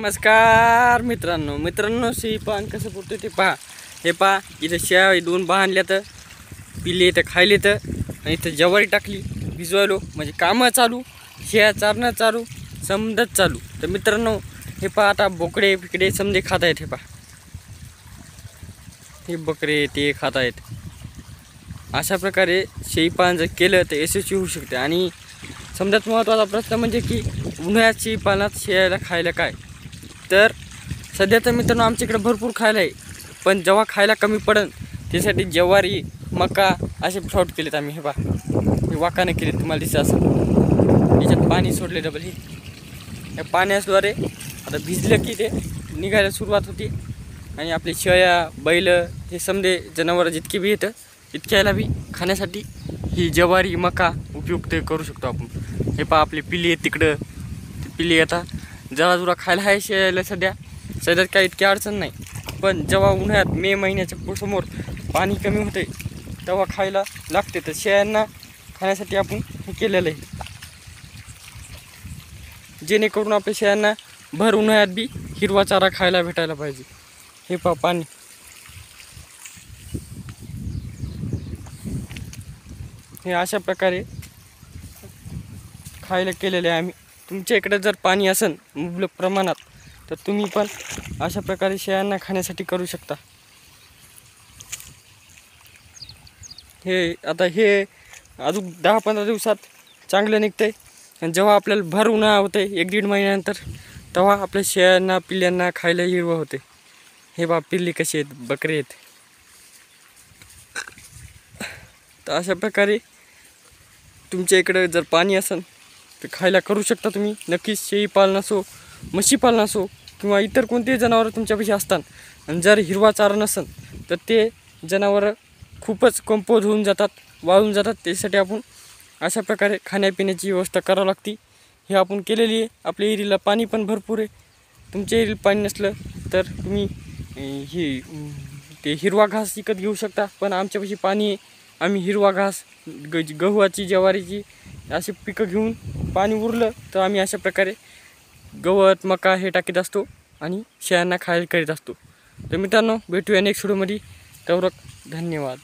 नमस्कार मित्रांनो शी पान कसं पुरतं ते पहा. हे पहा इथं शेळ्या दोन बांधल्या तर पिल्ले इथं खायले तर आणि इथं ज्वारी टाकली भिजवायलो म्हणजे कामं चालू, शेळ्या चारणं चालू, समदच चालू. तर मित्रांनो हे पहा आता बोकडे फिकडे समजे खात आहेत. हे पहा हे बकरे ते खात आहेत. अशा प्रकारे शेळीपालन जर केलं तर यशस्वी होऊ शकते. आणि समजात महत्त्वाचा प्रश्न म्हणजे की उन्हाळ्यात शेळीपालनात शेळ्याला खायला काय. तर सध्या तर मित्रांनो आमच्याकडे भरपूर खायला आहे, पण जेव्हा खायला कमी पडेल त्यासाठी ज्वारी मका असे फ्लॉट केलेत आम्ही. हे पहा हे वाकाने केले, तुम्हाला दिसत असं याच्यात पाणी सोडले डबल. हे या पाण्याद्वारे आता भिजलं की ते निघायला सुरुवात होती. आणि आपली शेळ्या बैल हे समजे जनावरं जितके बी येतं तितक्याला बी खाण्यासाठी ही ज्वारी मका उपयुक्त करू शकतो आपण. हे पहा आपले पिल्ली आहेत तिकडं, ते पिल्ली आता जरा जुरा खायला आहे शेळ्याला. सध्यात काही इतकी अडचण नाही, पण जेव्हा उन्हाळ्यात मे महिन्याच्या समोर पाणी कमी होते तेव्हा खायला लागते. तर शेळ्यांना खाण्यासाठी आपण हे केलेलं आहे, जेणेकरून आपल्या शेळ्यांना भर उन्हाळ्यात बी हिरवा चारा खायला भेटायला पाहिजे. हे पहा पाणी हे अशा प्रकारे खायला केलेले आहे आम्ही. तुमच्या इकडे जर पाणी असेल मुबलक प्रमाणात तर तुम्ही पण अशा प्रकारे शेळ्यांना खाण्यासाठी करू शकता. हे आता हे अजून 10-15 दिवसात चांगलं निघतंय. आणि जेव्हा आपल्याला भर उन्हाळा होते 1-1.5 महिन्यानंतर तेव्हा आपल्या शेळ्यांना पिल्ल्यांना खायला हिरवं होते. हे बा पिल्ली कशी आहेत, बकरे आहेत. तर अशा प्रकारे तुमच्या इकडं जर पाणी असेल तर खायला करू शकता तुम्ही. नक्कीच शेळीपालन असो, म्हशीपालन असो किंवा इतर कोणतेही जनावरं तुमच्यापाशी असतात आणि जर हिरवा चारा नसेल तर ते जनावरं खूपच कमपोज होऊन जातात, वाळून जातात. त्यासाठी आपण अशा प्रकारे खाण्यापिण्याची व्यवस्था करावी लागते. हे आपण केलेली आहे. आपल्या एरीला पाणी पण भरपूर आहे. तुमच्या एरीला पाणी नसलं तर तुम्ही ते हिरवा घास विकत घेऊ शकता, पण आमच्यापाशी पाणी आहे. आम्ही हिरवा घास गव्हाची ज्वारीची अशी पिकं घेऊन पाणी उरलं तर आम्ही अशा प्रकारे गवत मका हे टाकीत असतो आणि शेळ्यांना खायला करीत असतो. तर मित्रांनो भेटूया नेक्स्ट व्हिडिओमध्ये. तेवढं धन्यवाद.